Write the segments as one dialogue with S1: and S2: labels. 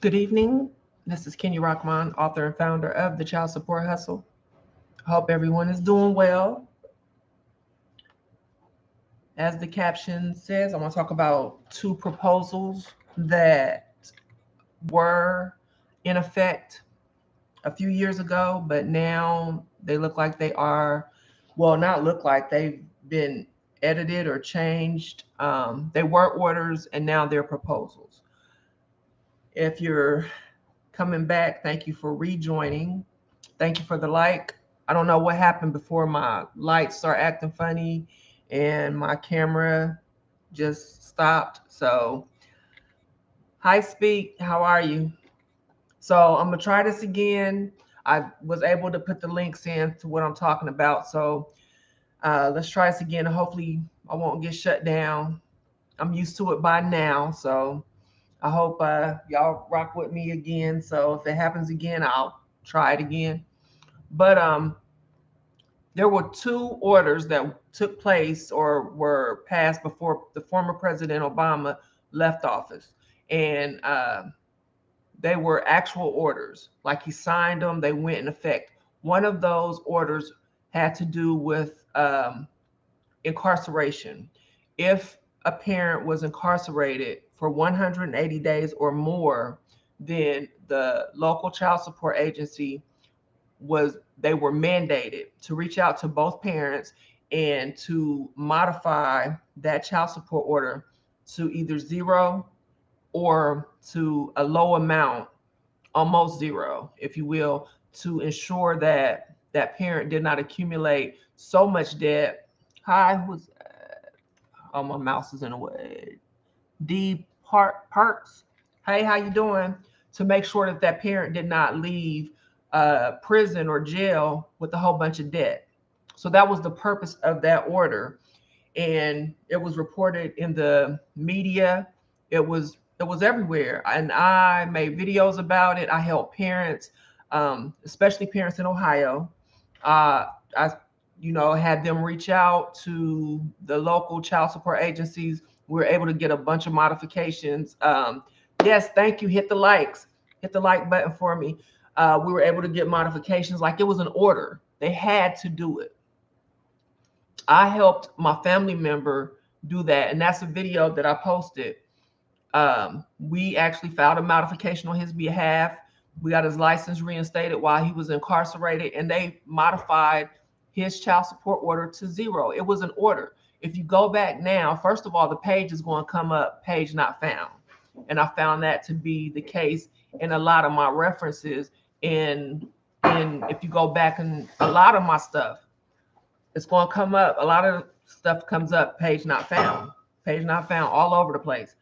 S1: Good evening. This is Kenya Rockman, author and founder of the Child Support Hustle. I hope everyone is doing well. As the caption says, I want to talk about two proposals that were in effect a few years ago, but now they look like they are, well, not look like, they've been edited or changed. They were orders and now they're proposals. If you're coming back, thank you for rejoining. Thank you for the like. I don't know what happened before my lights start acting funny and my camera just stopped. So, hi, Speak. How are you? So, I'm going to try this again. I was able to put the links in to what I'm talking about. So, let's try this again. Hopefully, I won't get shut down. I'm used to it by now. So, I hope y'all rock with me again. So, if it happens again, I'll try it again. But there were two orders that took place or were passed before the former President Obama left office. And they were actual orders. Like he signed them, they went in effect. One of those orders had to do with incarceration. If a parent was incarcerated for 180 days or more, then the local child support agency they were mandated to reach out to both parents and to modify that child support order to either zero or to a low amount, almost zero, if you will, to ensure that that parent did not accumulate so much debt. Hi, who's oh, my mouse is in the way. Parks. Hey, how you doing? To make sure that that parent did not leave prison or jail with a whole bunch of debt. So that was the purpose of that order, and it was reported in the media. It was everywhere, and I made videos about it. I helped parents, especially parents in Ohio. I had them reach out to the local child support agencies. We were able to get a bunch of modifications. Yes, thank you. Hit the likes. Hit the like button for me. We were able to get modifications like it was an order. They had to do it. I helped my family member do that, and that's a video that I posted. We actually filed a modification on his behalf. We got his license reinstated while he was incarcerated, and they modified his child support order to zero. It was an order. If you go back now, first of all, the page is going to come up, page not found. And I found that to be the case in a lot of my references. And if you go back and a lot of my stuff, it's going to come up. A lot of stuff comes up, page not found all over the place.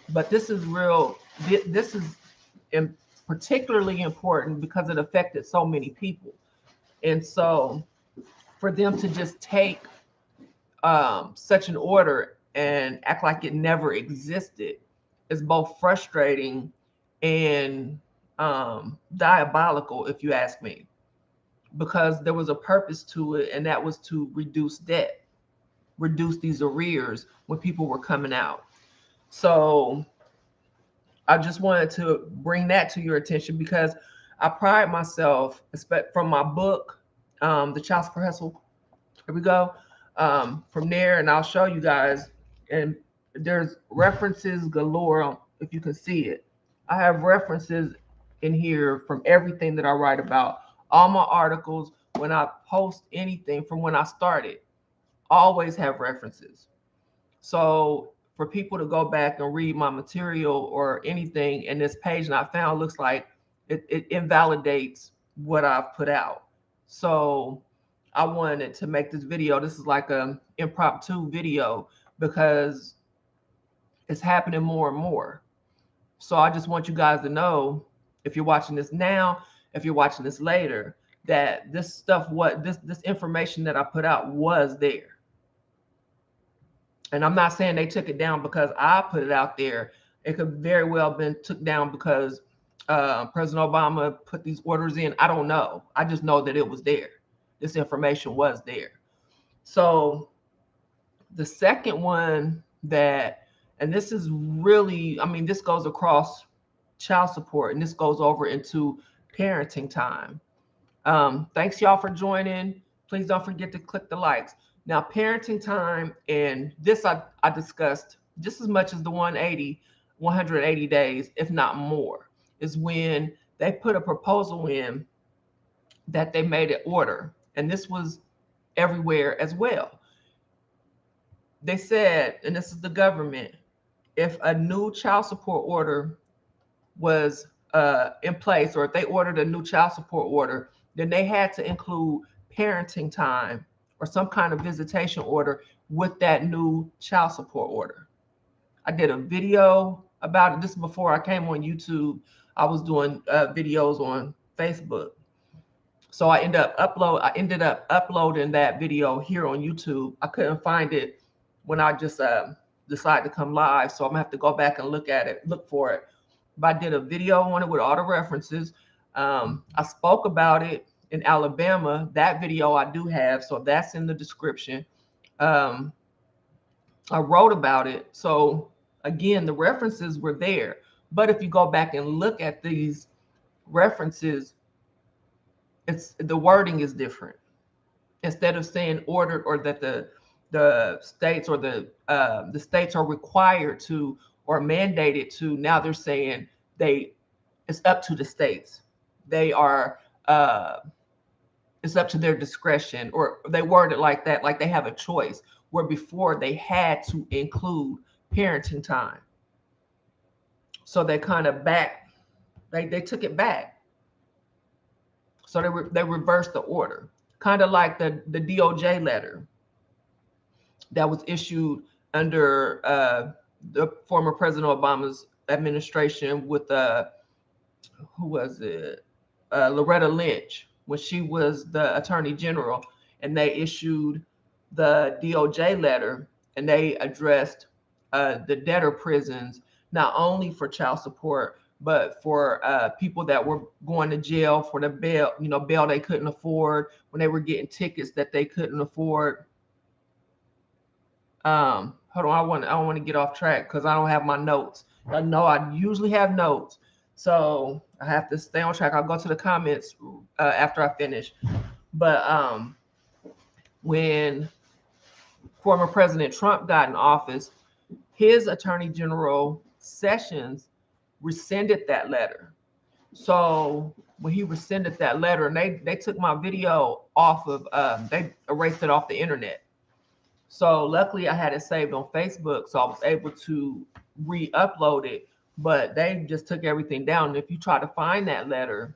S1: But this is real. This is particularly important because it affected so many people. And so for them to just take such an order and act like it never existed is both frustrating and diabolical, if you ask me, because there was a purpose to it, and that was to reduce debt, reduce these arrears when people were coming out. So I just wanted to bring that to your attention because I pride myself, from my book, The Child Support Hustle. Here we go. From there, and I'll show you guys. And there's references galore if you can see it. I have references in here from everything that I write about. All my articles, when I post anything from when I started, always have references. So for people to go back and read my material or anything, and this page not found looks like it invalidates what I've put out. So I wanted to make this video. This is like an impromptu video because it's happening more and more. So I just want you guys to know, if you're watching this now, if you're watching this later, that this stuff, this information that I put out was there. And I'm not saying they took it down because I put it out there. It could very well have been took down because President Obama put these orders in. I don't know. I just know that it was there. This information was there. So the second one and this is really, I mean, this goes across child support, and this goes over into parenting time. Thanks y'all for joining. Please don't forget to click the likes. Now, parenting time, and this I discussed just as much as the 180 days, if not more, is when they put a proposal in that they made it order. And this was everywhere as well. They said, and this is the government, if a new child support order was in place, or if they ordered a new child support order, then they had to include parenting time or some kind of visitation order with that new child support order. I did a video about it. This is before I came on YouTube. I was doing videos on Facebook. So I ended up uploading that video here on YouTube. I couldn't find it when I just decided to come live. So I'm gonna have to go back and look for it. But I did a video on it with all the references. I spoke about it in Alabama. That video I do have, so that's in the description. I wrote about it. So again, the references were there. But if you go back and look at these references, the wording is different. Instead of saying ordered, or that the states or the states are required to or mandated to, now they're saying it's up to the states. They are it's up to their discretion, or they word it like that, like they have a choice, where before they had to include parenting time. So they kind of they took it back. So they reversed the order, kind of like the DOJ letter that was issued under the former President Obama's administration with who was it? Loretta Lynch, when she was the Attorney General, and they issued the DOJ letter, and they addressed the debtor prisons, not only for child support, but for people that were going to jail for the bail, bail they couldn't afford, when they were getting tickets that they couldn't afford. Hold on, I don't want to get off track because I don't have my notes. I know I usually have notes, so I have to stay on track. I'll go to the comments after I finish. But when former President Trump got in office, his Attorney General Sessions rescinded that letter. So when he rescinded that letter, and they took my video off of, they erased it off the internet. So luckily I had it saved on Facebook, so I was able to re-upload it, but they just took everything down. And if you try to find that letter,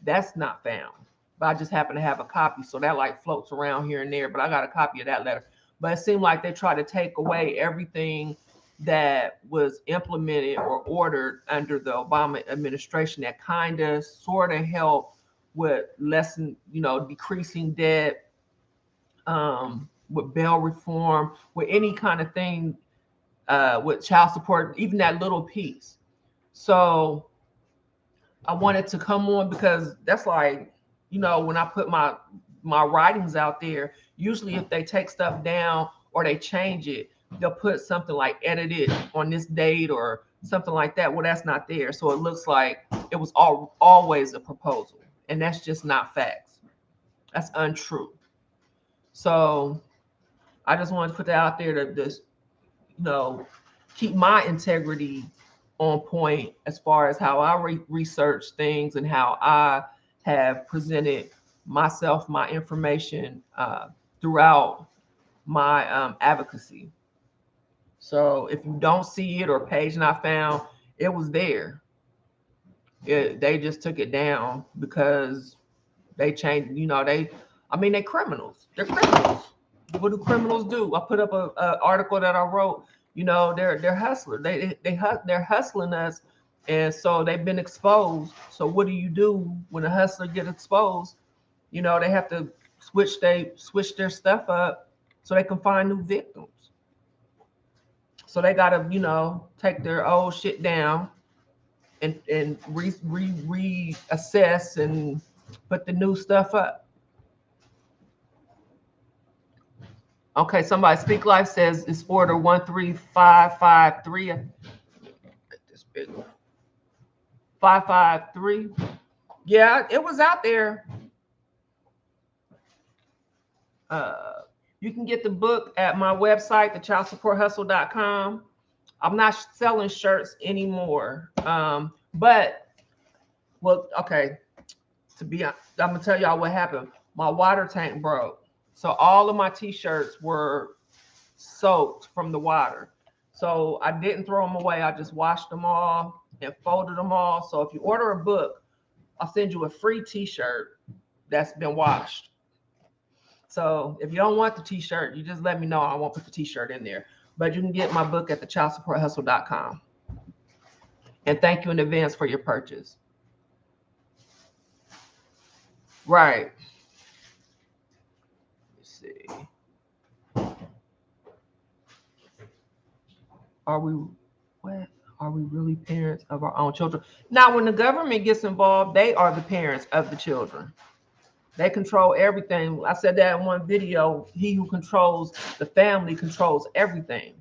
S1: that's not found. But I just happen to have a copy, so that like floats around here and there, but I got a copy of that letter. But it seemed like they tried to take away everything that was implemented or ordered under the Obama administration that kind of sort of helped with decreasing debt, with bail reform, with any kind of thing, with child support, even that little piece. So I wanted to come on because that's like, when I put my writings out there, usually if they take stuff down or they change it, they'll put something like edited on this date or something like that. Well, that's not there. So it looks like it was always a proposal, and that's just not facts. That's untrue. So I just wanted to put that out there to just, keep my integrity on point as far as how I research things and how I have presented myself, my information throughout my advocacy. So if you don't see it or page not found, it was there. They just took it down because they changed. They're criminals. They're criminals. What do criminals do? I put up a article that I wrote. They're hustlers. They're hustling us, and so they've been exposed. So what do you do when a hustler gets exposed? They have to switch their stuff up so they can find new victims. So they gotta, take their old shit down and reassess and put the new stuff up. Okay, somebody Speak Life says it's order 13553. Make this bigger. 553. Yeah, it was out there. You can get the book at my website, thechildsupporthustle.com. I'm not selling shirts anymore. But, well, okay, I'm going to tell y'all what happened. My water tank broke. So all of my t-shirts were soaked from the water. So I didn't throw them away. I just washed them all and folded them all. So if you order a book, I'll send you a free t-shirt that's been washed. So if you don't want the t-shirt, you just let me know. I won't put the t-shirt in there. But you can get my book at thechildsupporthustle.com. And thank you in advance for your purchase. Right. Let's see. Are we really parents of our own children? Now, when the government gets involved, they are the parents of the children. They control everything. I said that in one video. He who controls the family controls everything.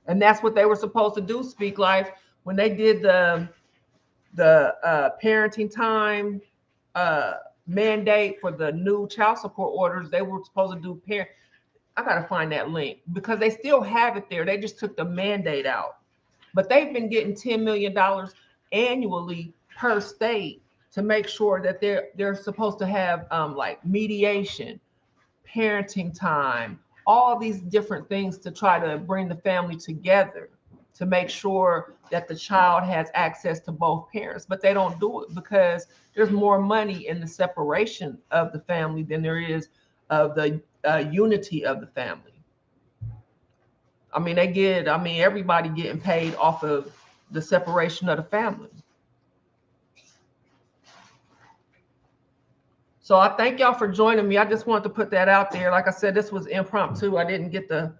S1: And that's what they were supposed to do, Speak Life, when they did the parenting time mandate for the new child support orders. They were supposed to do parent. I gotta find that link because they still have it there. They just took the mandate out, but they've been getting $10 million annually per state to make sure that they're supposed to have like mediation, parenting time, all these different things to try to bring the family together, to make sure that the child has access to both parents. But they don't do it because there's more money in the separation of the family than there is of the unity of the family. I mean, everybody getting paid off of the separation of the family. So I thank y'all for joining me. I just wanted to put that out there. Like I said, this was impromptu. I didn't get to,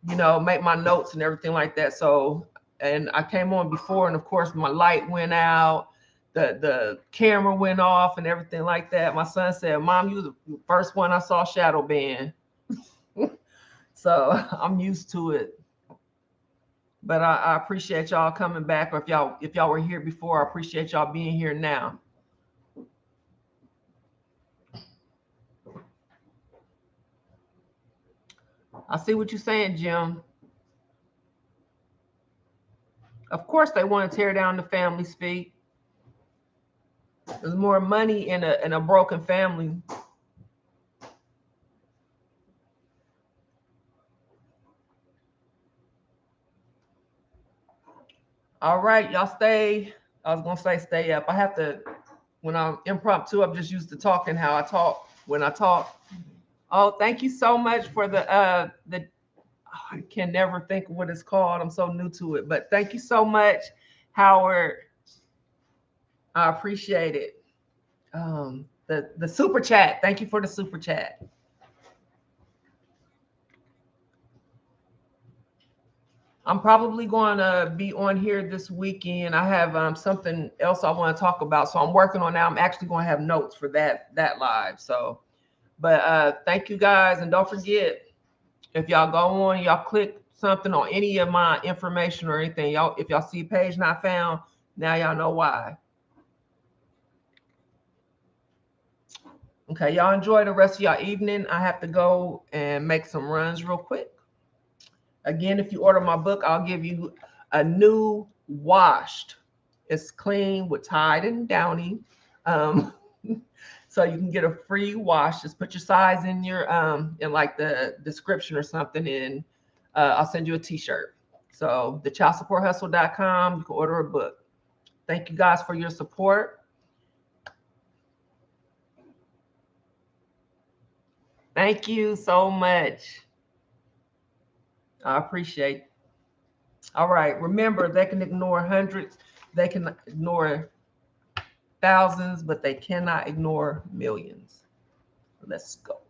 S1: make my notes and everything like that. So, and I came on before, and of course my light went out, the camera went off and everything like that. My son said, "Mom, you was the first one I saw shadow ban." So I'm used to it. But I appreciate y'all coming back. Or if y'all were here before, I appreciate y'all being here now. I see what you're saying, Jim. Of course they want to tear down the family, Speak. There's more money in a broken family. All right, y'all stay. I was gonna say stay up. I have to, when I'm impromptu, I'm just used to talking how I talk when I talk. Oh, thank you so much for I can never think of what it's called. I'm so new to it, but thank you so much, Howard. I appreciate it. The super chat. Thank you for the super chat. I'm probably going to be on here this weekend. I have something else I want to talk about, so I'm working on that. I'm actually going to have notes for that live. So, but thank you guys, and don't forget, if y'all go on, y'all click something on any of my information or anything, y'all, if y'all see a page not found, now y'all know why. Okay, y'all enjoy the rest of y'all evening. I have to go and make some runs real quick. Again, if you order my book, I'll give you a new washed. It's clean with Tide and Downy. So you can get a free wash. Just put your size in your in like the description or something, and I'll send you a t-shirt. So thechildsupporthustle.com, you can order a book. Thank you guys for your support. Thank you so much. I appreciate it. All right. Remember, they can ignore hundreds, they can ignore thousands, but they cannot ignore millions. Let's go.